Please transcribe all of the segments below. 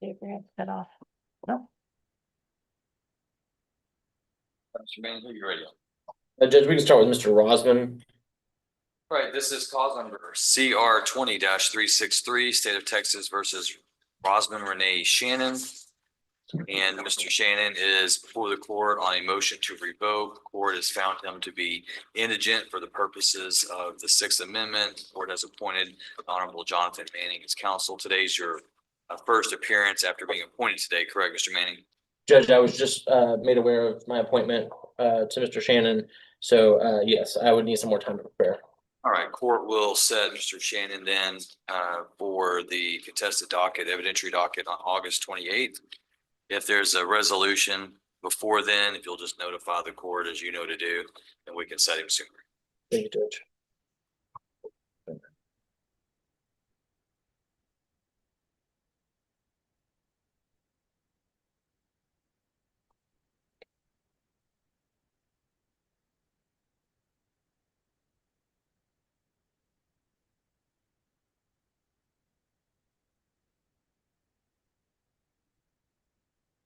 paper gets cut off. No. Mr. Manager, you ready? Judge, we can start with Mr. Rosman. All right, this is cause number CR 20-363, State of Texas versus Rosman Renee Shannon. And Mr. Shannon is before the court on a motion to revoke. The court has found him to be indigent for the purposes of the Sixth Amendment. The court has appointed Honorable Jonathan Manning as counsel. Today's your first appearance after being appointed today, correct, Mr. Manning? Judge, I was just made aware of my appointment to Mr. Shannon. So yes, I would need some more time to prepare. All right, court will set Mr. Shannon then for the contested docket, evidentiary docket on August 28th. If there's a resolution before then, if you'll just notify the court as you know to do, then we can set him sooner. Thank you, Judge.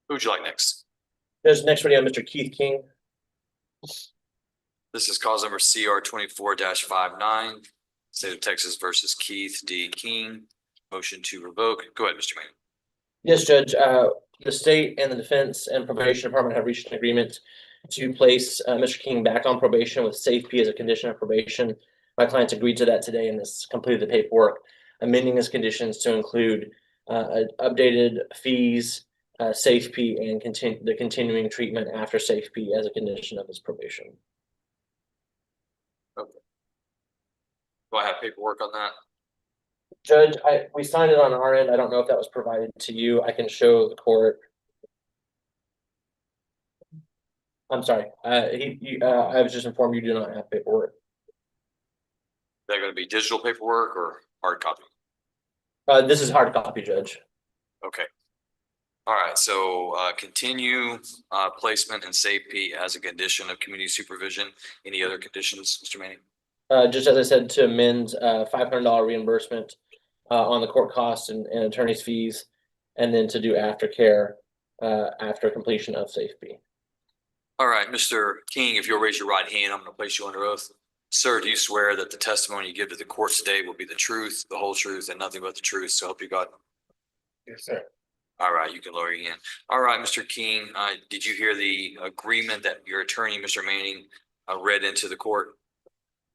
Who would you like next? Judge, next one, you have Mr. Keith King. This is cause number CR 24-59, State of Texas versus Keith D. King. Motion to revoke. Go ahead, Mr. Manning. Yes, Judge. The state and the defense and probation department have reached an agreement to place Mr. King back on probation with safety as a condition of probation. My clients agreed to that today and has completed the paperwork, amending his conditions to include updated fees, safety, and the continuing treatment after safety as a condition of his probation. Okay. Do I have paperwork on that? Judge, we signed it on our end. I don't know if that was provided to you. I can show the court. I'm sorry. I was just informed you do not have paperwork. Is that going to be digital paperwork or hard copy? This is hard copy, Judge. Okay. All right. So continue placement and safety as a condition of community supervision. Any other conditions, Mr. Manning? Just as I said, to amend $500 reimbursement on the court costs and attorney's fees, and then to do aftercare after completion of safety. All right, Mr. King, if you'll raise your right hand, I'm going to place you under oath. Sir, do you swear that the testimony you give to the court today will be the truth, the whole truth, and nothing but the truth? So help you God. Yes, sir. All right, you can lower your hand. All right, Mr. King, did you hear the agreement that your attorney, Mr. Manning, read into the court?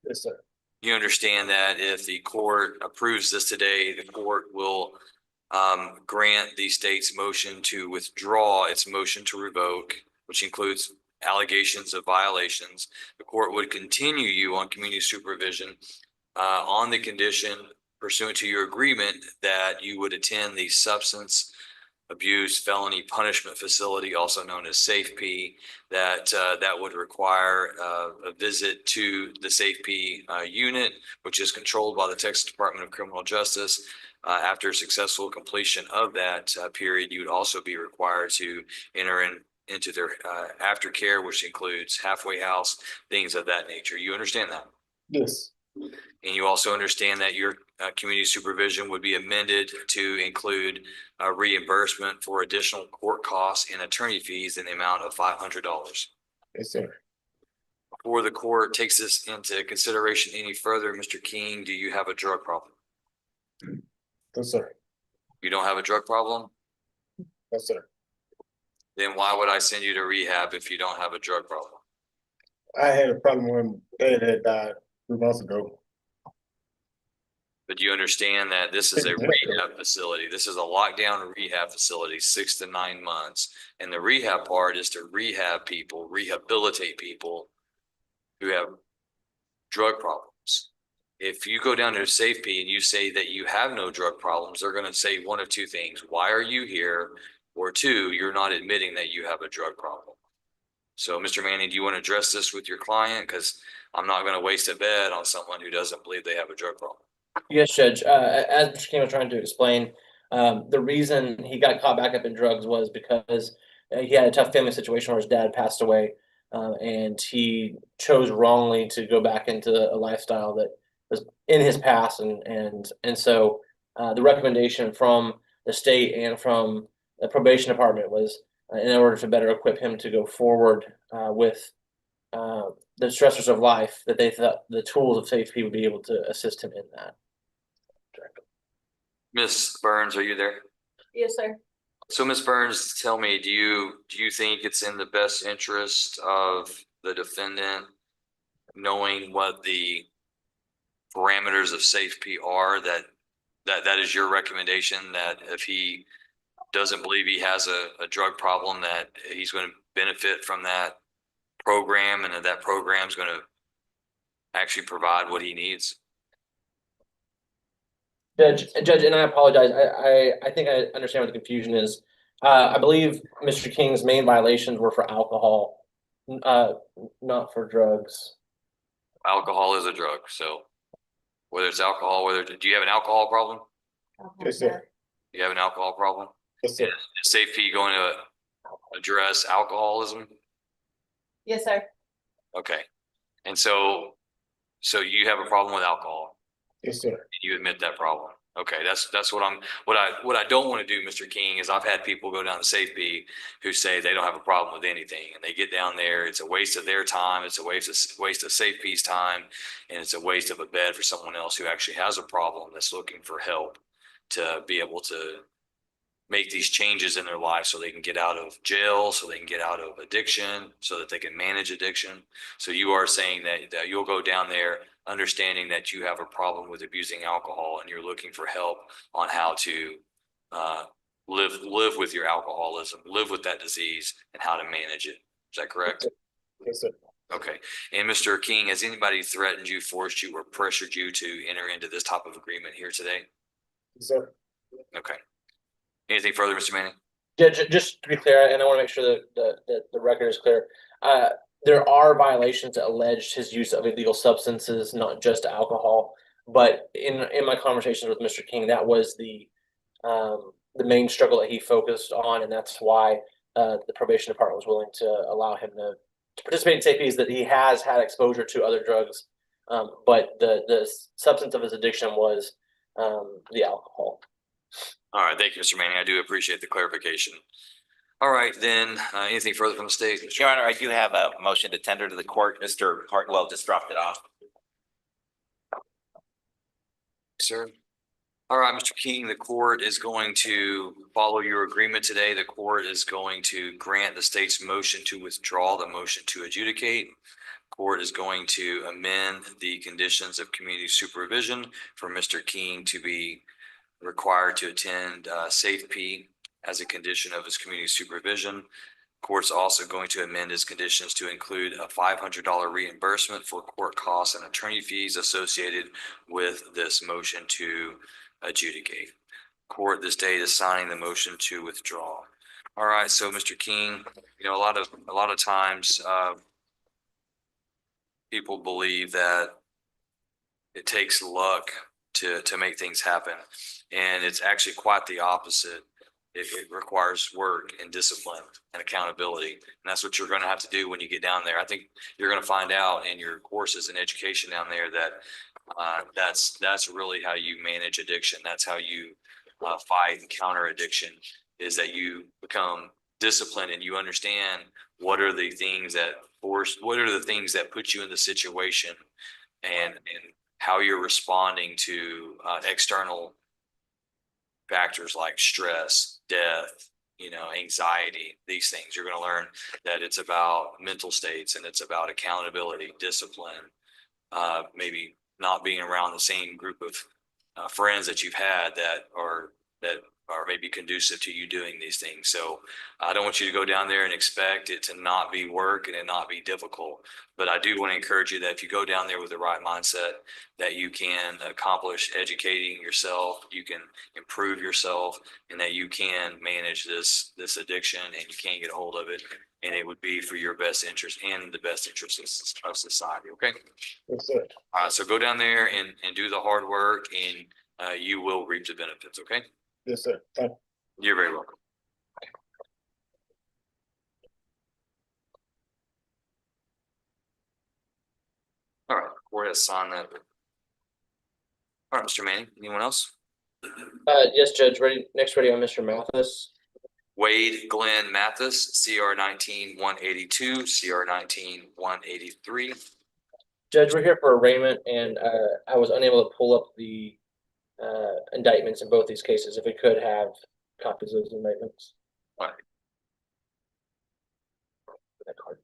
Yes, sir. You understand that if the court approves this today, the court will grant the state's motion to withdraw its motion to revoke, which includes allegations of violations. The court would continue you on community supervision on the condition pursuant to your agreement that you would attend the substance abuse felony punishment facility, also known as SafeP, that would require a visit to the SafeP unit, which is controlled by the Texas Department of Criminal Justice. After successful completion of that period, you would also be required to enter into their aftercare, which includes halfway house, things of that nature. You understand that? Yes. And you also understand that your community supervision would be amended to include reimbursement for additional court costs and attorney fees in the amount of $500. Yes, sir. Before the court takes this into consideration any further, Mr. King, do you have a drug problem? Yes, sir. You don't have a drug problem? Yes, sir. Then why would I send you to rehab if you don't have a drug problem? I had a problem when Dad had died 3 months ago. But you understand that this is a rehab facility. This is a lockdown rehab facility, 6 to 9 months. And the rehab part is to rehab people, rehabilitate people who have drug problems. If you go down to SafeP and you say that you have no drug problems, they're going to say one of two things. Why are you here? Or two, you're not admitting that you have a drug problem. So, Mr. Manning, do you want to address this with your client? Because I'm not going to waste a bed on someone who doesn't believe they have a drug problem. Yes, Judge. As Mr. King was trying to explain, the reason he got caught back up in drugs was because he had a tough family situation where his dad passed away, and he chose wrongly to go back into a lifestyle that was in his past, and so the recommendation from the state and from the probation department was in order to better equip him to go forward with the stressors of life, that they thought the tools of safety would be able to assist him in that. Ms. Burns, are you there? Yes, sir. So Ms. Burns, tell me, do you think it's in the best interest of the defendant knowing what the parameters of safety are, that is your recommendation, that if he doesn't believe he has a drug problem, that he's going to benefit from that program and that program is going to actually provide what he needs? Judge, and I apologize. I think I understand what the confusion is. I believe Mr. King's main violations were for alcohol, not for drugs. Alcohol is a drug, so whether it's alcohol, do you have an alcohol problem? Yes, sir. You have an alcohol problem? Yes, sir. Is safety going to address alcoholism? Yes, sir. Okay. And so you have a problem with alcohol. Yes, sir. You admit that problem. Okay, that's what I don't want to do, Mr. King, is I've had people go down to safety who say they don't have a problem with anything, and they get down there. It's a waste of their time. It's a waste of safety's time, and it's a waste of a bed for someone else who actually has a problem that's looking for help to be able to make these changes in their life so they can get out of jail, so they can get out of addiction, so that they can manage addiction. So you are saying that you'll go down there understanding that you have a problem with abusing alcohol and you're looking for help on how to live with your alcoholism, live with that disease, and how to manage it. Is that correct? Yes, sir. Okay. And Mr. King, has anybody threatened you, forced you, or pressured you to enter into this type of agreement here today? Yes, sir. Okay. Anything further, Mr. Manning? Yeah, just to be clear, and I want to make sure that the record is clear. There are violations that alleged his use of illegal substances, not just alcohol. But in my conversations with Mr. King, that was the main struggle that he focused on, and that's why the probation department was willing to allow him to participate in safety, is that he has had exposure to other drugs, but the substance of his addiction was the alcohol. All right, thank you, Mr. Manning. I do appreciate the clarification. All right, then, anything further from the stage? Mr. Your Honor, I do have a motion to tender to the court. Mr. Hartwell just dropped it off. Sir? All right, Mr. King, the court is going to follow your agreement today. The court is going to grant the state's motion to withdraw the motion to adjudicate. Court is going to amend the conditions of community supervision for Mr. King to be required to attend Safe P as a condition of his community supervision. Court's also going to amend his conditions to include a $500 reimbursement for court costs and attorney fees associated with this motion to adjudicate. Court this day is signing the motion to withdraw. All right, so Mr. King, a lot of times people believe that it takes luck to make things happen. And it's actually quite the opposite. It requires work and discipline and accountability. And that's what you're going to have to do when you get down there. I think you're going to find out in your courses and education down there that that's really how you manage addiction. That's how you fight and counter addiction, is that you become disciplined and you understand what are the things that put you in the situation, and how you're responding to external factors like stress, death, anxiety, these things. You're going to learn that it's about mental states and it's about accountability, discipline, maybe not being around the same group of friends that you've had that are maybe conducive to you doing these things. So I don't want you to go down there and expect it to not be work and it not be difficult. But I do want to encourage you that if you go down there with the right mindset, that you can accomplish educating yourself, you can improve yourself, and that you can manage this addiction and you can get a hold of it. And it would be for your best interest and the best interest of society. Okay. Yes, sir. So go down there and do the hard work, and you will reap the benefits. Okay. Yes, sir. Thank you. You're very welcome. All right, court has signed that. All right, Mr. Manning, anyone else? Yes, Judge. Next ready on Mr. Mathis. Wade Glenn Mathis, CR 19-182, CR 19-183. Judge, we're here for arraignment, and I was unable to pull up the indictments in both these cases. If we could have copies of those indictments. Right. That card.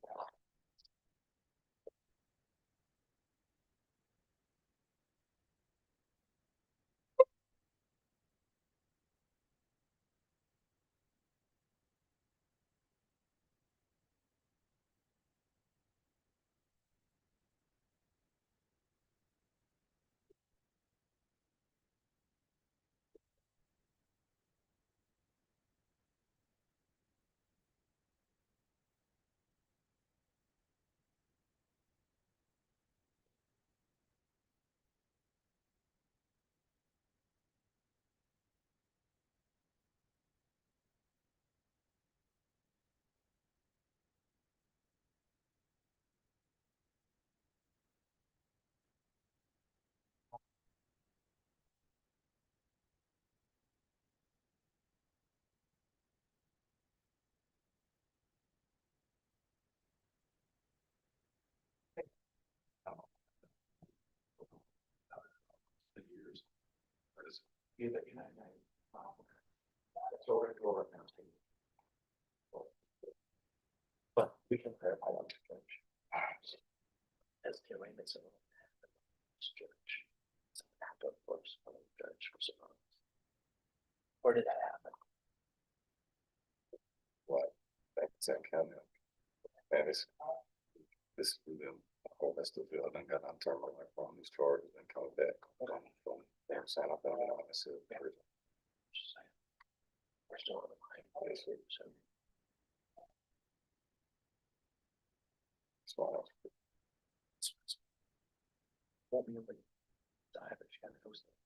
But we can clarify that with the judge. As the arraignments of this judge. It's an act of force from the judge for surprise. Where did that happen? What? That's in Canada. And it's, this is them, all that's the field, I got on terminal like on these charges and coming back. From there, San Antonio, I said, We're still on the line. Yes, sir. So, small. won't be able to die, but she kind of goes there.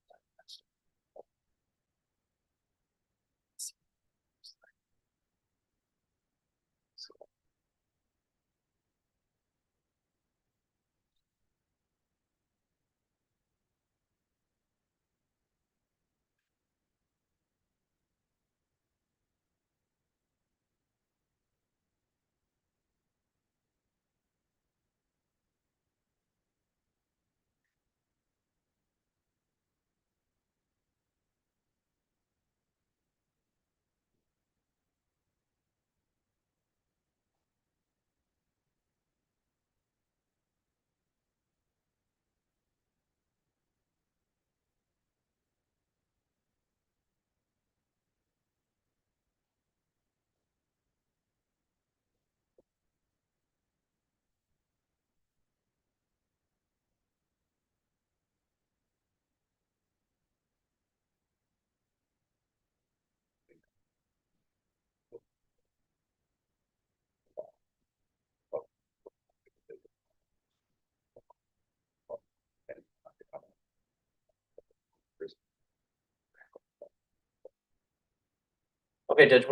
Okay, Judge,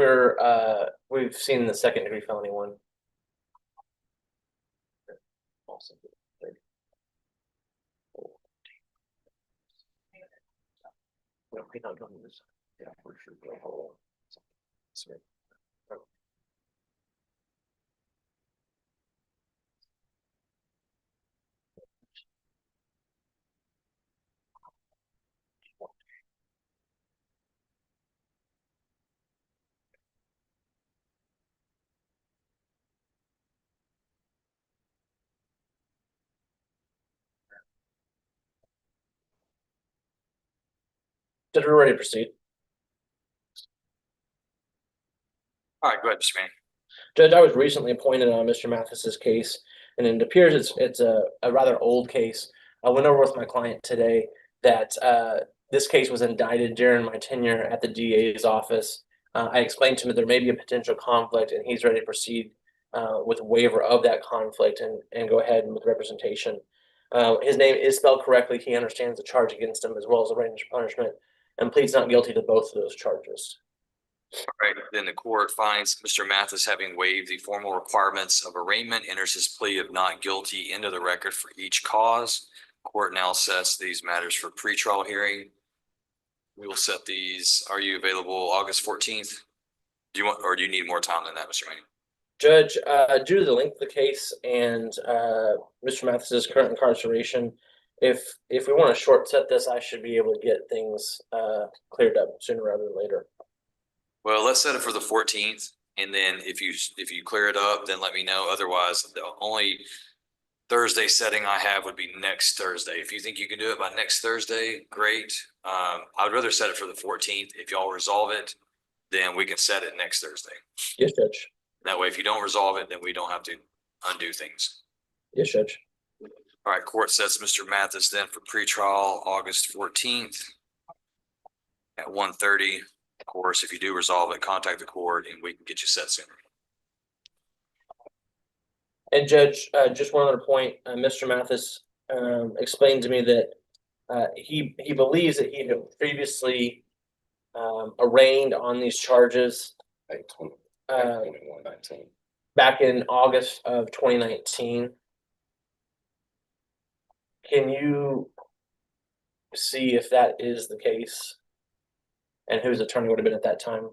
we've seen the second degree felony one. Awesome. No, we're not going this. Yeah, for sure. Sorry. Judge, we're ready to proceed. All right, go ahead, Mr. Manning. Judge, I was recently appointed on Mr. Mathis's case, and it appears it's a rather old case. I went over with my client today that this case was indicted during my tenure at the DA's office. I explained to him that there may be a potential conflict, and he's ready to proceed with a waiver of that conflict and go ahead with representation. His name is spelled correctly. He understands the charge against him as well as the range of punishment, and pleads not guilty to both of those charges. All right, then the court finds Mr. Mathis having waived the formal requirements of arraignment, enters his plea of not guilty into the record for each cause. Court now sets these matters for pretrial hearing. We will set these. Are you available August 14th? Do you want, or do you need more time than that, Mr. Manning? Judge, due to the length of the case and Mr. Mathis's current incarceration, if we want to short set this, I should be able to get things cleared up sooner rather than later. Well, let's set it for the 14th, and then if you clear it up, then let me know. Otherwise, the only Thursday setting I have would be next Thursday. If you think you can do it by next Thursday, great. I would rather set it for the 14th. If y'all resolve it, then we can set it next Thursday. Yes, Judge. That way, if you don't resolve it, then we don't have to undo things. Yes, Judge. All right, court sets Mr. Mathis then for pretrial August 14th at 1:30. Of course, if you do resolve it, contact the court and we can get you set sooner. And Judge, just one other point, Mr. Mathis explained to me that he believes that he had previously arraigned on these charges 21/19. back in August of 2019. Can you see if that is the case and whose attorney would have been at that time?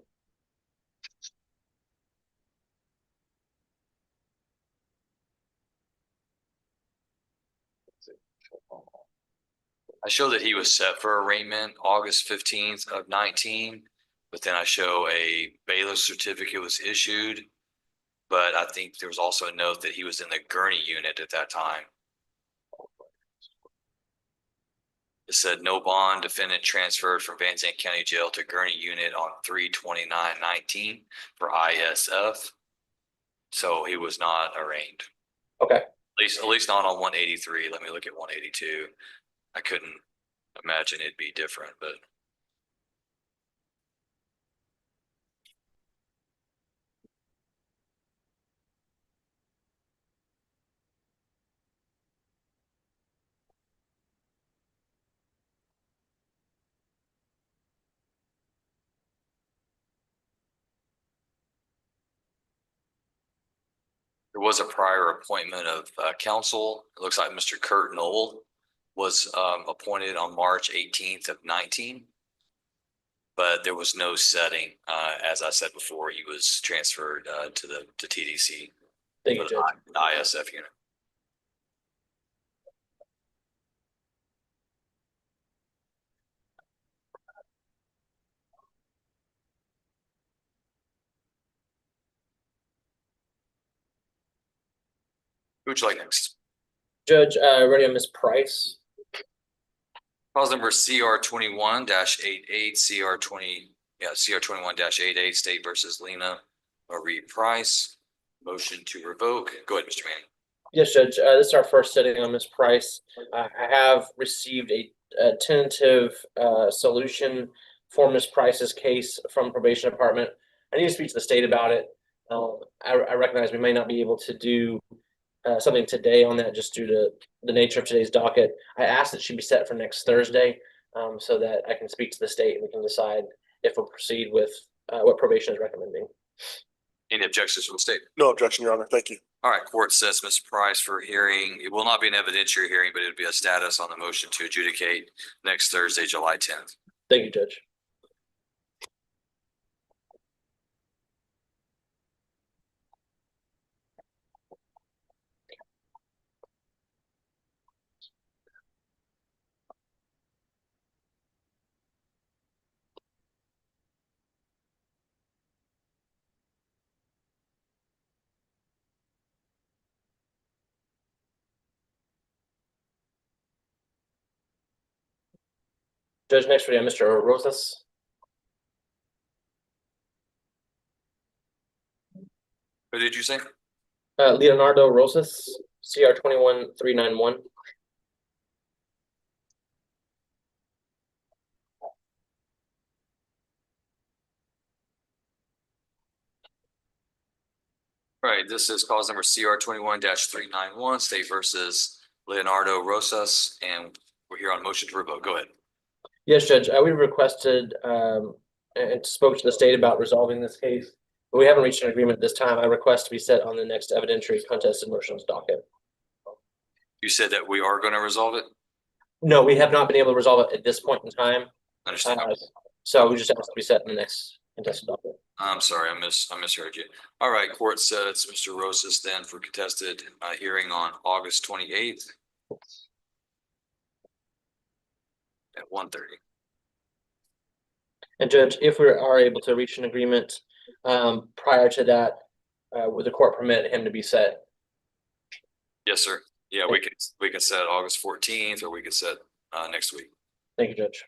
I show that he was set for arraignment August 15th of 19, but then I show a bailiff certificate was issued. But I think there was also a note that he was in the Gurney unit at that time. It said no bond, defendant transferred from Van Zandt County Jail to Gurney unit on 3/29/19 for ISF. So he was not arraigned. Okay. At least not on 183. Let me look at 182. I couldn't imagine it'd be different, but there was a prior appointment of counsel. It looks like Mr. Kurt Knoll was appointed on March 18th of 19. But there was no setting. As I said before, he was transferred to TDC. Thank you, Judge. The ISF unit. Who would you like next? Judge, ready on Ms. Price. Cause number CR 21-88, CR 21-88, State versus Lena Marie Price. Motion to revoke. Go ahead, Mr. Manning. Yes, Judge. This is our first sitting on Ms. Price. I have received a tentative solution for Ms. Price's case from probation department. I need to speak to the state about it. I recognize we may not be able to do something today on that just due to the nature of today's docket. I asked that she be set for next Thursday so that I can speak to the state and we can decide if we'll proceed with what probation is recommending. Any objections from the state? No objection, Your Honor. Thank you. All right, court sets Ms. Price for hearing. It will not be an evidentiary hearing, but it would be a status on the motion to adjudicate next Thursday, July 10th. Thank you, Judge. Judge, next we have Mr. Rosas. Who did you say? Leonardo Rosas, CR 21391. All right, this is cause number CR 21-391, State versus Leonardo Rosas, and we're here on motion to revoke. Go ahead. Yes, Judge. We requested and spoke to the state about resolving this case, but we haven't reached an agreement this time. I request to be set on the next evidentiary contested motions docket. You said that we are going to resolve it? No, we have not been able to resolve it at this point in time. Understand? So we just have to be set in the next contested docket. I'm sorry, I misheard you. All right, court sets Mr. Rosas then for contested hearing on August 28th at 1:30. And Judge, if we are able to reach an agreement, prior to that, would the court permit him to be set? Yes, sir. Yeah, we can set August 14th, or we could set next week. Thank you, Judge.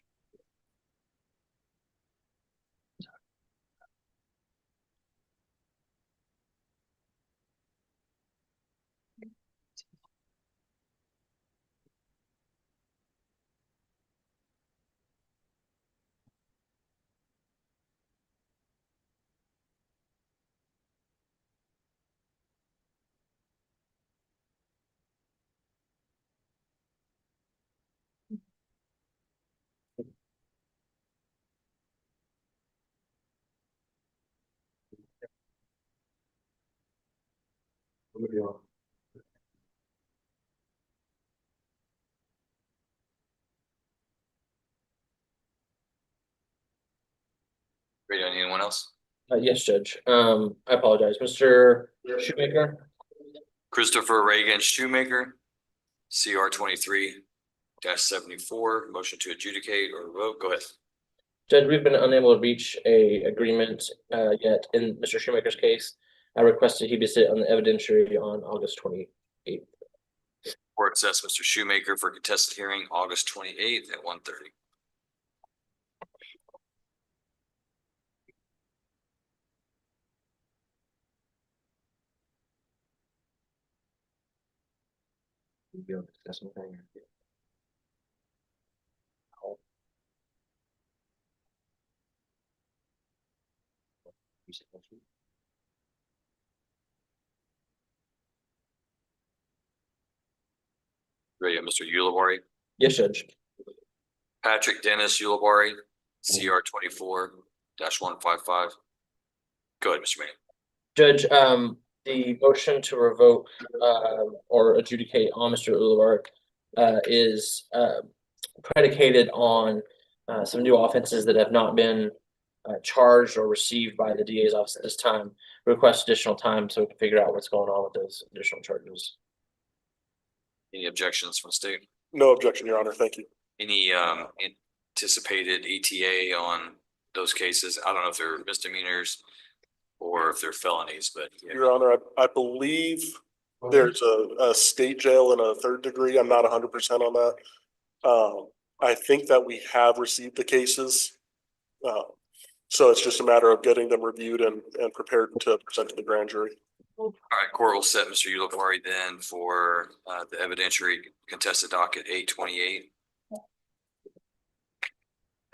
Ready on anyone else? Yes, Judge. I apologize. Mr. Shoemaker? Christopher Reagan Shoemaker, CR 23-74, motion to adjudicate or revoke. Go ahead. Judge, we've been unable to reach a agreement yet in Mr. Shoemaker's case. I requested he be sit on the evidentiary on August 28th. Court sets Mr. Shoemaker for contested hearing August 28th at 1:30. Ready, Mr. Ulibarri? Yes, Judge. Patrick Dennis Ulibarri, CR 24-155. Go ahead, Mr. Manning. Judge, the motion to revoke or adjudicate on Mr. Ulibarri is predicated on some new offenses that have not been charged or received by the DA's office at this time. Request additional time so we can figure out what's going on with those additional charges. Any objections from the state? No objection, Your Honor. Thank you. Any anticipated ETA on those cases? I don't know if they're misdemeanors or if they're felonies, but yeah. Your Honor, I believe there's a state jail in a third degree. I'm not 100% on that. I think that we have received the cases. So it's just a matter of getting them reviewed and prepared to present to the grand jury. All right, court will set Mr. Ulibarri then for the evidentiary contested docket 828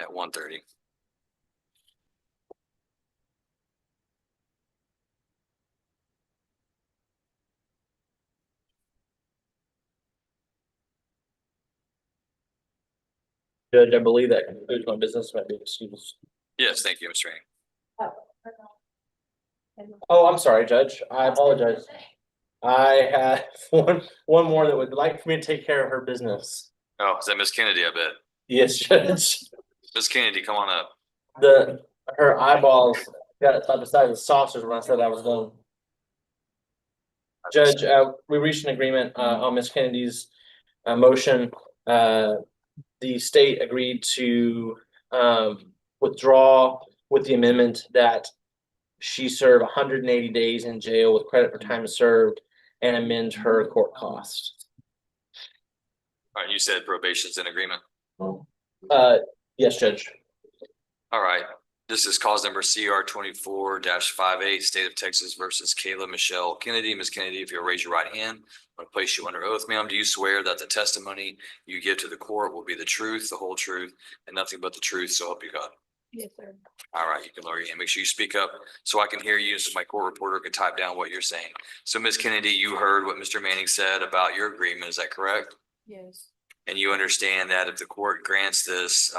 at 1:30. Judge, I believe that concludes my business. Might be excused. Yes, thank you, Mr. Manning. Oh, I'm sorry, Judge. I apologize. I have one more that would like for me to take care of her business. Oh, is that Miss Kennedy? I bet. Yes, Judge. Miss Kennedy, come on up. Her eyeballs got about the size of saucers when I said I was done. Judge, we reached an agreement on Miss Kennedy's motion. The state agreed to withdraw with the amendment that she serve 180 days in jail with credit for time served and amend her court costs. All right, you said probation's in agreement. Yes, Judge. All right, this is cause number CR 24-58, State of Texas versus Kayla Michelle Kennedy. Ms. Kennedy, if you'll raise your right hand, I'm gonna place you under oath. Ma'am, do you swear that the testimony you give to the court will be the truth, the whole truth, and nothing but the truth, so help you God? Yes, sir. All right, you can lower your hand. Make sure you speak up so I can hear you, so my court reporter can type down what you're saying. So Ms. Kennedy, you heard what Mr. Manning said about your agreement, is that correct? Yes. And you understand that if the court grants this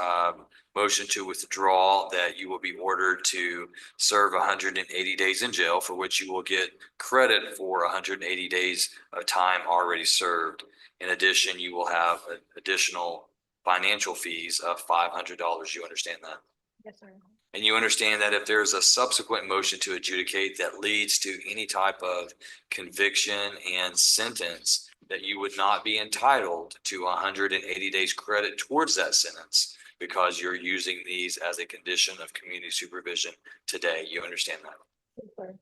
motion to withdraw, that you will be ordered to serve 180 days in jail, for which you will get credit for 180 days of time already served. In addition, you will have additional financial fees of $500. You understand that? Yes, sir. And you understand that if there's a subsequent motion to adjudicate that leads to any type of conviction and sentence, that you would not be entitled to 180 days credit towards that sentence because you're using these as a condition of community supervision today. You understand that? Yes, sir.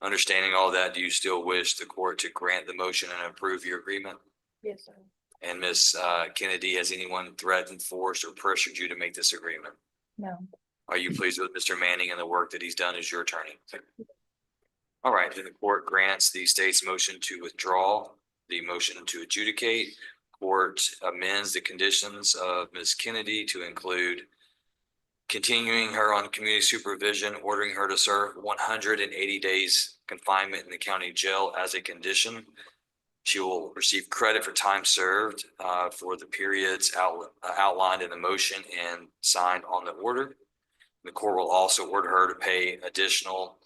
Understanding all that, do you still wish the court to grant the motion and approve your agreement? Yes, sir. And Ms. Kennedy, has anyone threatened, forced, or pressured you to make this agreement? No. Are you pleased with Mr. Manning and the work that he's done as your attorney? All right, then the court grants the state's motion to withdraw the motion to adjudicate. Court amends the conditions of Ms. Kennedy to include continuing her on community supervision, ordering her to serve 180 days confinement in the county jail as a condition. She will receive credit for time served for the periods outlined in the motion and signed on the order. The court will also order her to pay additional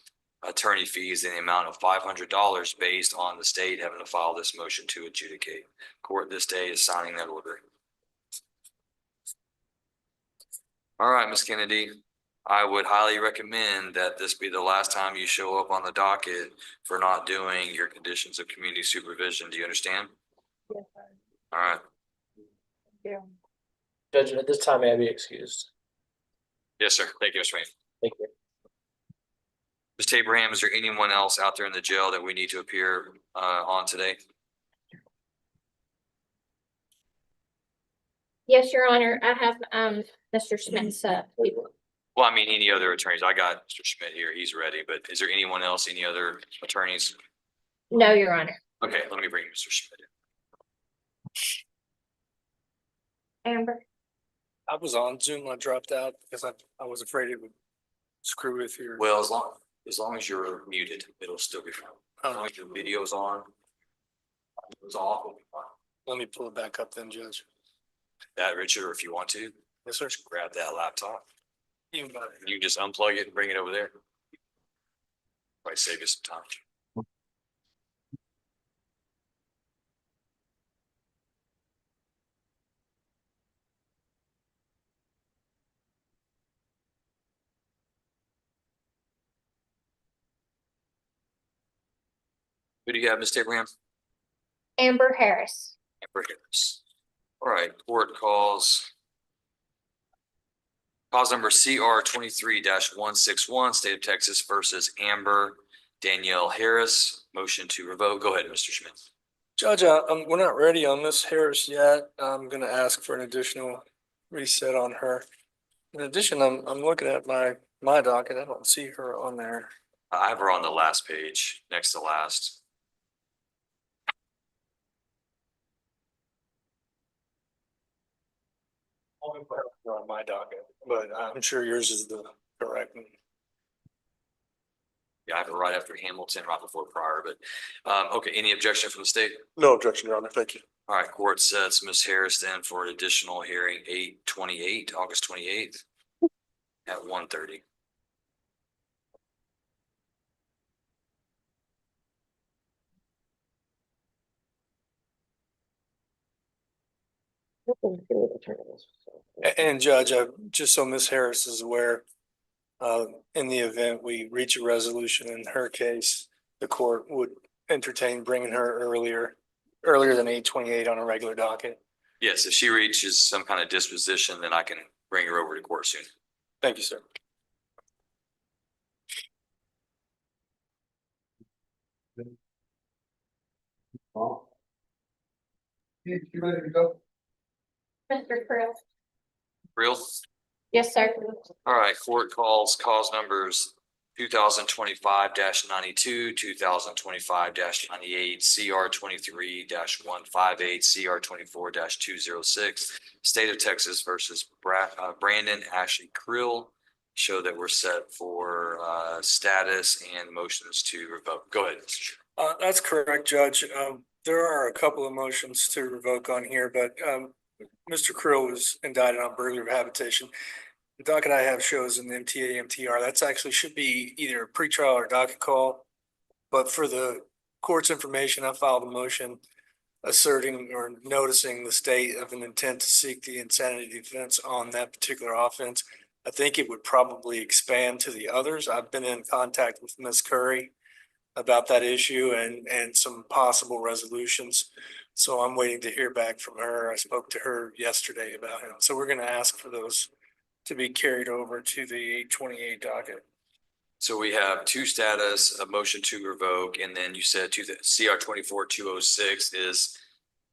attorney fees in the amount of $500 based on the state having to file this motion to adjudicate. Court this day is signing that order. All right, Ms. Kennedy, I would highly recommend that this be the last time you show up on the docket for not doing your conditions of community supervision. Do you understand? Yes, sir. All right. Yeah. Judge, at this time, may I be excused? Yes, sir. Thank you, Mr. Wayne. Thank you. Ms. Abraham, is there anyone else out there in the jail that we need to appear on today? Yes, Your Honor, I have, Mr. Smith's, Well, I mean, any other attorneys? I got Mr. Schmidt here. He's ready, but is there anyone else, any other attorneys? no, Your Honor. Okay, let me bring Mr. Schmidt in. Amber, I was on Zoom. I dropped out because I was afraid it would screw with your. Well, as long as you're muted, it'll still be fine. As long as your video's on, it's off, it'll be fine. Let me pull it back up then, Judge. That, Richard, or if you want to, Yes, sir. just grab that laptop. Even better. You can just unplug it and bring it over there. Might save you some time. Who do you have, Ms. Abraham? Amber Harris. Amber Harris. All right, court calls. Cause number CR 23-161, State of Texas versus Amber Danielle Harris. Motion to revoke. Go ahead, Mr. Schmidt. Judge, we're not ready on Miss Harris yet. I'm gonna ask for an additional reset on her. In addition, I'm looking at my docket. I don't see her on there. I have her on the last page, next to last. On my docket, but I'm sure yours is the correct one. Yeah, I have it right after Hamilton, right before Pryor, but, okay, any objection from the state? No objection, Your Honor. Thank you. All right, court sets Ms. Harris then for an additional hearing 8/28, August 28th at 1:30. And Judge, just so Miss Harris is aware, in the event we reach a resolution in her case, the court would entertain bringing her earlier than 8/28 on a regular docket. Yes, if she reaches some kind of disposition, then I can bring her over to court soon. Thank you, sir. You ready to go? Mr. Krill. Real? Yes, sir. All right, court calls cause numbers 2025-92, 2025-98, CR 23-158, CR 24-206, State of Texas versus Brandon Ashley Krill. Show that we're set for status and motions to revoke. Go ahead, Mr. Chair. That's correct, Judge. There are a couple of motions to revoke on here, but Mr. Krill was indicted on burglary of habitation. The docket I have shows an MTA, MTR. That's actually should be either a pretrial or docket call. But for the court's information, I filed a motion asserting or noticing the state of an intent to seek the insanity defense on that particular offense. I think it would probably expand to the others. I've been in contact with Ms. Curry about that issue and some possible resolutions. So I'm waiting to hear back from her. I spoke to her yesterday about him. So we're gonna ask for those to be carried over to the 828 docket. So we have two status, a motion to revoke, and then you said to the CR 24-206 is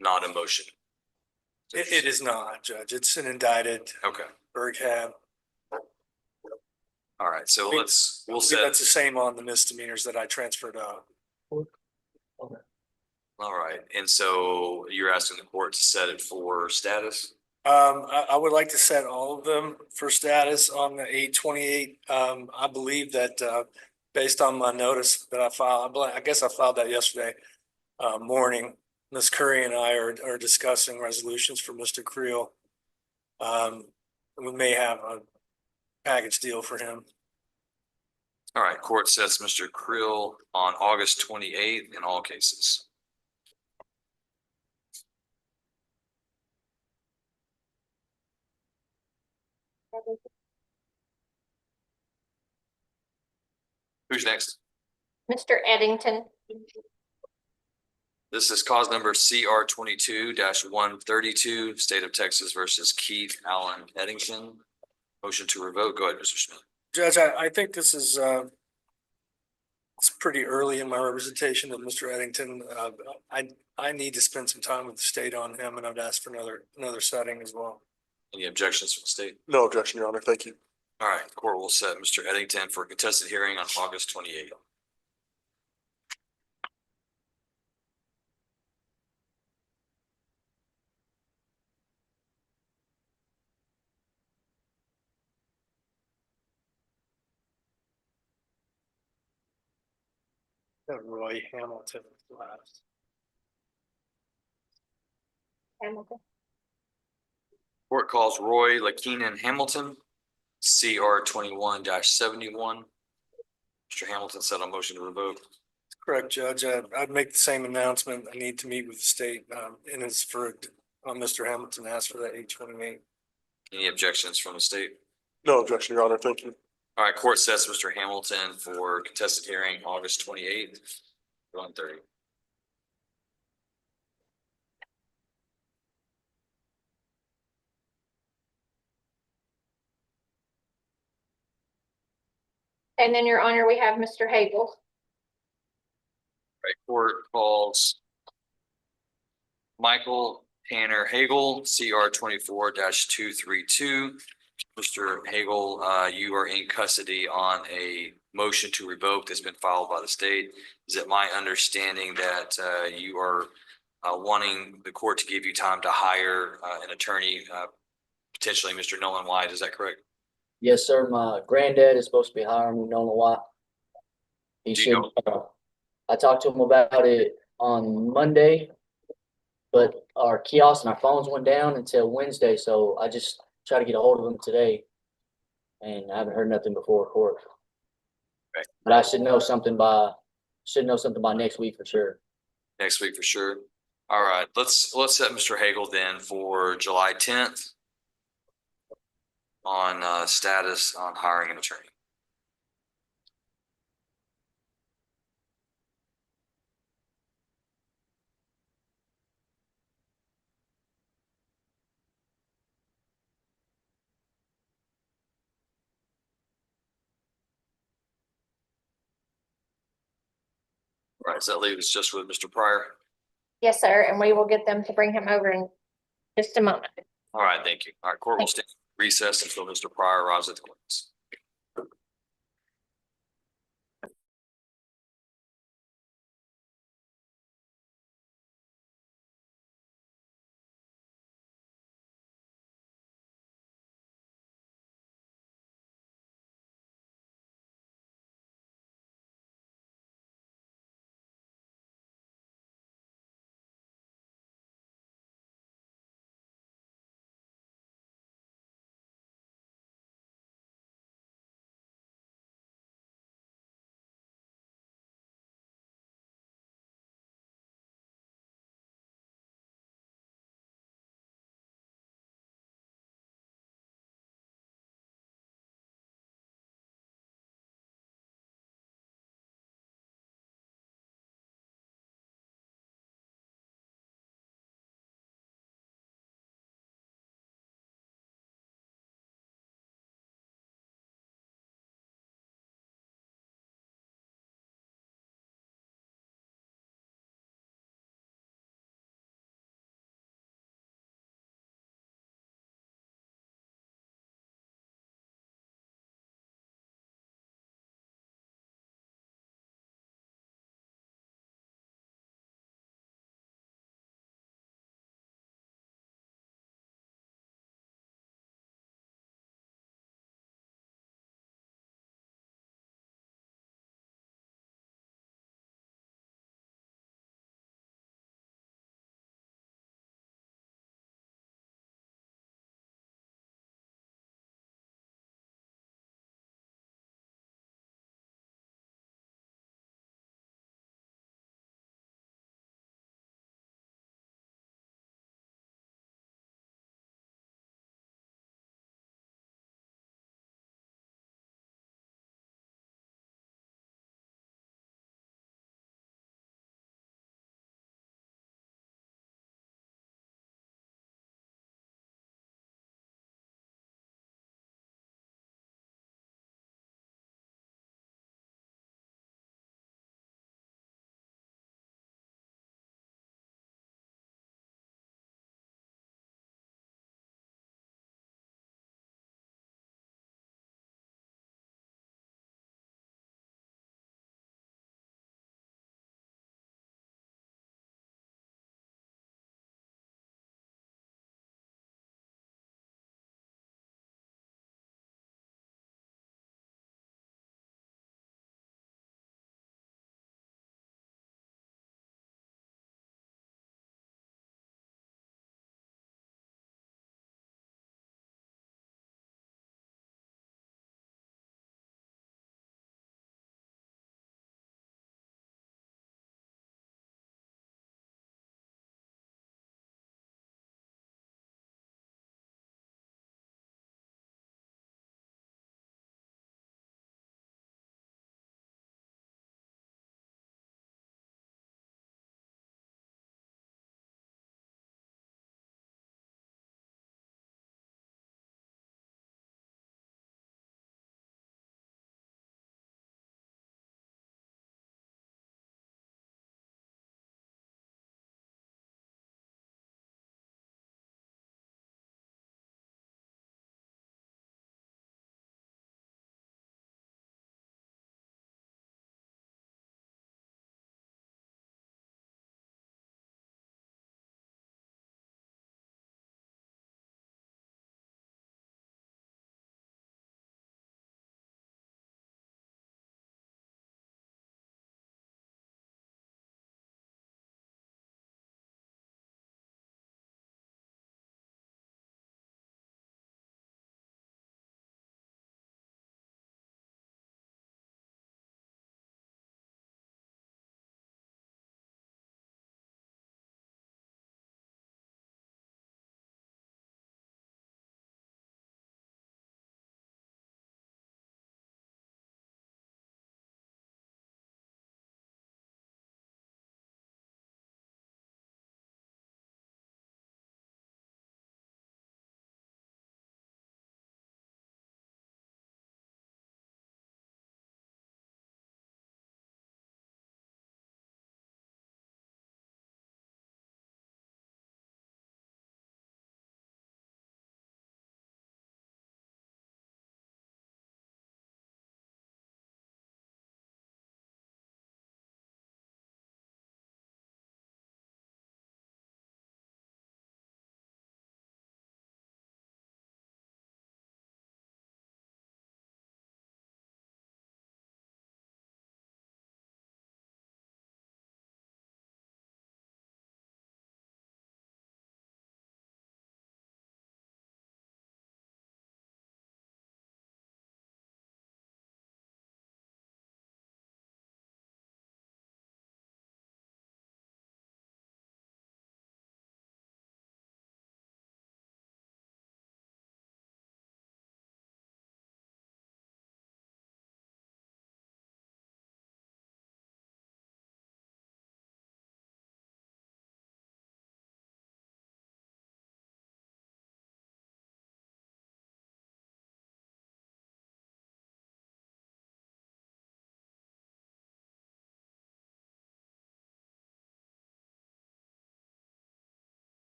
not a motion. It is not, Judge. It's an indicted Okay, Berg have. all right, so we'll That's the set, same on the misdemeanors that I transferred out. all right, and so you're asking the court to set it for status? I would like to set all of them for status on the 828. I believe that, based on my notice that I filed, I guess I filed that yesterday, morning. Ms. Curry and I are discussing resolutions for Mr. Creel. We may have a package deal for him. All right, court sets Mr. Creel on August 28th in all cases. Who's next? Mr. Eddington, This is cause number CR 22-132, State of Texas versus Keith Allen Eddington. Motion to revoke. Go ahead, Mr. Smith. Judge, I think this is, it's pretty early in my representation of Mr. Eddington. I need to spend some time with the state on him, and I'd ask for another setting as well. Any objections from the state? No objection, Your Honor. Thank you. All right, court will set Mr. Eddington for a contested hearing on August 28th. Roy Hamilton last. Hamilton, Court calls Roy LaKeenan Hamilton, CR 21-71. Mr. Hamilton said on motion to revoke. Correct, Judge. I'd make the same announcement. I need to meet with the state, and it's for, Mr. Hamilton asked for that 828. Any objections from the state? No objection, Your Honor. Thank you. All right, court sets Mr. Hamilton for contested hearing August 28th, 1:30. and then, Your Honor, we have Mr. Hagel. Right, court calls Michael Tanner Hagel, CR 24-232. Mr. Hagel, you are in custody on a motion to revoke that's been filed by the state. Is it my understanding that you are wanting the court to give you time to hire an attorney, potentially Mr. Nolan White? Is that correct? Yes, sir. My granddad is supposed to be hiring me, don't know why. He Do you should, I talked to him about it on Monday, but our kiosks and our phones went down until Wednesday, so I just tried to get a hold of him today. And I haven't heard nothing before court. Right. But I should know something by next week for sure. Next week for sure. All right, let's set Mr. Hagel then for July 10th on status on hiring an attorney. All right, so that leaves us just with Mr. Pryor. Yes, sir, and we will get them to bring him over in just a moment. All right, thank you. All right, court will stand recessed until Mr. Pryor arrives at the courthouse.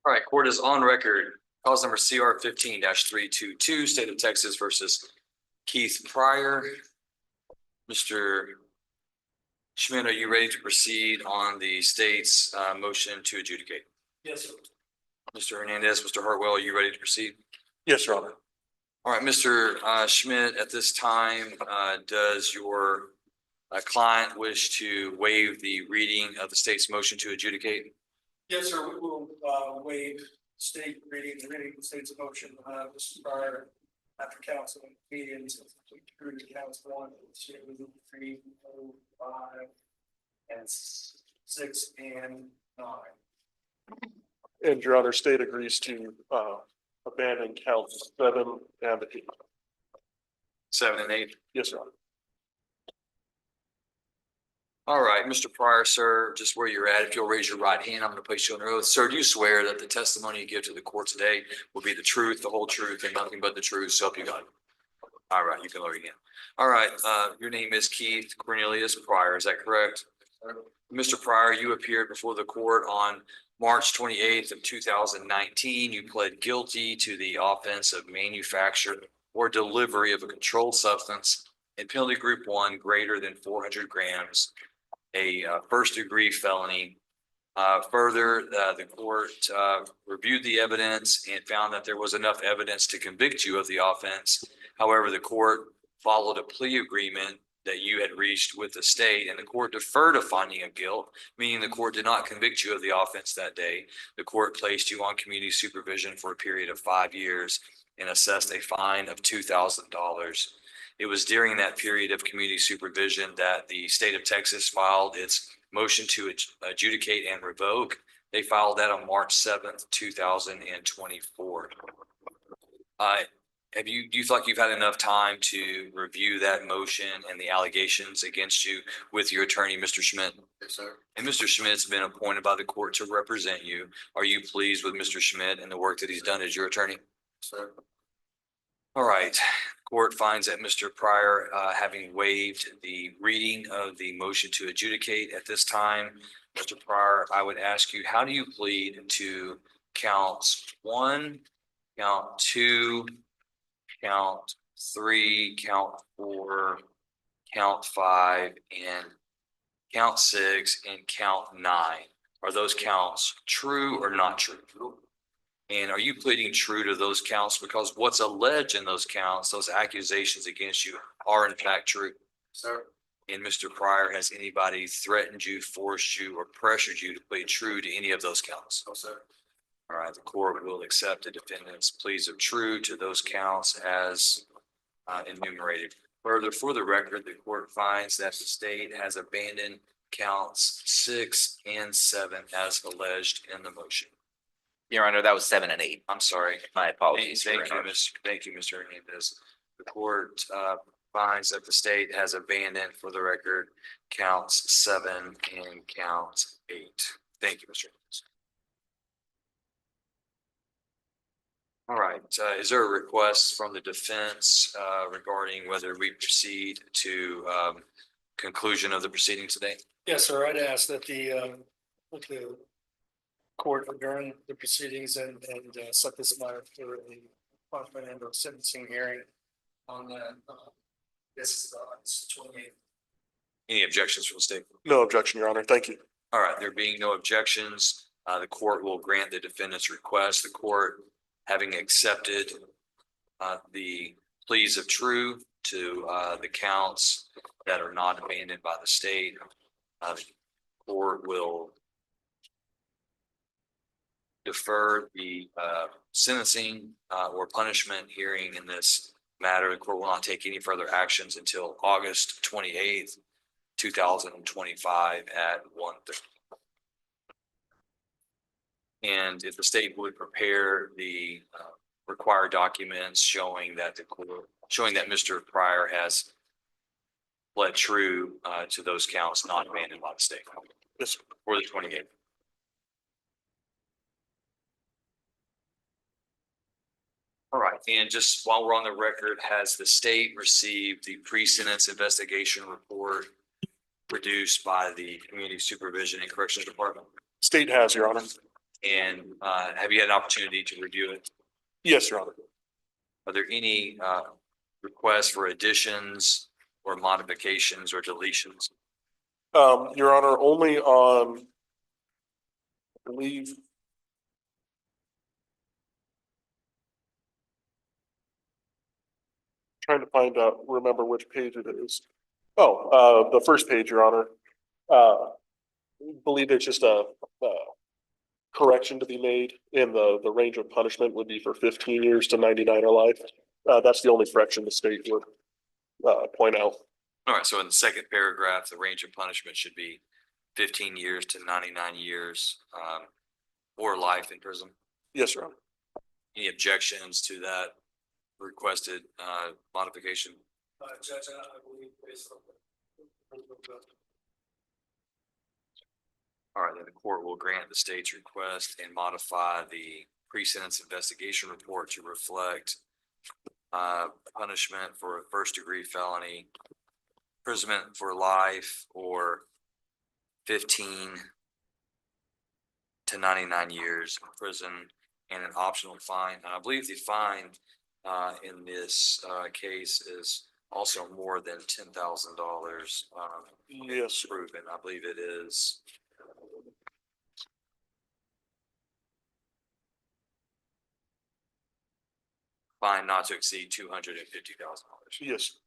All right, court is on record. Cause number CR 15-322, State of Texas versus Keith Pryor. Mr. Schmidt, are you ready to proceed on the state's motion to adjudicate? Yes, sir. Mr. Hernandez, Mr. Hartwell, are you ready to proceed? Yes, Your Honor. All right, Mr. Schmidt, at this time, does your client wish to waive the reading of the state's motion to adjudicate? Yes, sir, we will waive the reading of the state's motion, Mr. Pryor, after council meetings, through to counts 1, 2, 3, 4, 5, and 6 and 9. And Your Honor, state agrees to abandon counts 7 and 8. 7 and 8. Yes, Your Honor. All right, Mr. Pryor, sir, just where you're at, if you'll raise your right hand, I'm going to place you on oath. Sir, do you swear that the testimony you give to the court today will be the truth, the whole truth, and nothing but the truth, so help you God? All right, you can lower your hand. All right, your name is Keith Cornelius Pryor, is that correct? Mr. Pryor, you appeared before the court on March 28th of 2019. You pled guilty to the offense of manufacture or delivery of a controlled substance in penalty group 1 greater than 400 grams, a first degree felony. Further, the court reviewed the evidence and found that there was enough evidence to convict you of the offense. However, the court followed a plea agreement that you had reached with the state, and the court deferred a finding of guilt, meaning the court did not convict you of the offense that day. The court placed you on community supervision for a period of 5 years and assessed a fine of $2,000. It was during that period of community supervision that the state of Texas filed its motion to adjudicate and revoke. They filed that on March 7th, 2024. Do you feel like you've had enough time to review that motion and the allegations against you with your attorney, Mr. Schmidt? Yes, sir. And Mr. Schmidt's been appointed by the court to represent you. Are you pleased with Mr. Schmidt and the work that he's done as your attorney? Sir. All right. Court finds that Mr. Pryor, having waived the reading of the motion to adjudicate at this time, Mr. Pryor, I would ask you, how do you plead to counts 1, count 2, count 3, count 4, count 5, and count 6, and count 9? Are those counts true or not true? And are you pleading true to those counts because what's alleged in those counts, those accusations against you are in fact true? Sir. And Mr. Pryor, has anybody threatened you, forced you, or pressured you to plead true to any of those counts? No, sir. All right, the court will accept the defendant's pleas of true to those counts as enumerated. Further, for the record, the court finds that the state has abandoned counts 6 and 7 as alleged in the motion. Your Honor, that was 7 and 8. I'm sorry. My apologies. Thank you, Mr. Hernandez. The court finds that the state has abandoned, for the record, counts 7 and count 8. Thank you, Mr. Hernandez. All right, is there a request from the defense regarding whether we proceed to conclusion of the proceeding today? Yes, sir, I'd ask that the court adjourn the proceedings and set this matter for a punishment and or sentencing hearing on this 28th. Any objections from the state? No objection, Your Honor. Thank you. All right, there being no objections, the court will grant the defendant's request. The court, having accepted the pleas of true to the counts that are not abandoned by the state, the court will defer the sentencing or punishment hearing in this matter. The court will not take any further actions until August 28th, 2025 at 1:30. And if the state would prepare the required documents showing that Mr. Pryor has pled true to those counts not abandoned by the state. Yes. For the 28th. All right, and just while we're on the record, has the state received the pre-sentence investigation report produced by the Community Supervision and Corrections Department? State has, Your Honor. And have you had an opportunity to review it? Yes, Your Honor. Are there any requests for additions or modifications or deletions? Your Honor, only on, I believe. Trying to find out, remember which page it is. Oh, the first page, Your Honor. Believe it's just a correction to be made in the range of punishment would be for 15 years to 99 or life. That's the only correction the state would point out. All right, so in the second paragraph, the range of punishment should be 15 years to 99 years or life in prison. Yes, Your Honor. Any objections to that requested modification? Judge, I believe based on. All right, then the court will grant the state's request and modify the pre-sentence investigation report to reflect punishment for a first-degree felony, imprisonment for life, or 15 to 99 years in prison, and an optional fine. And I believe the fine in this case is also more than $10,000. Yes. Proven, I believe it is. Fine not to exceed $250,000. Yes.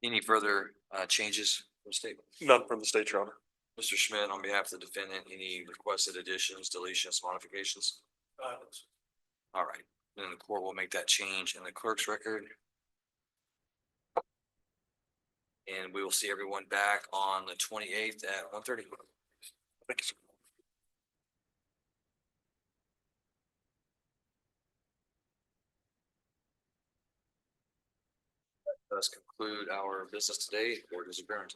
Any further changes from the state? None from the state, Your Honor. Mr. Schmidt, on behalf of the defendant, any requested additions, deletions, modifications? All right, then the court will make that change in the clerk's record. And we will see everyone back on the 28th at 1:30. Thank you, sir. Does conclude our business today. Court is adjourned.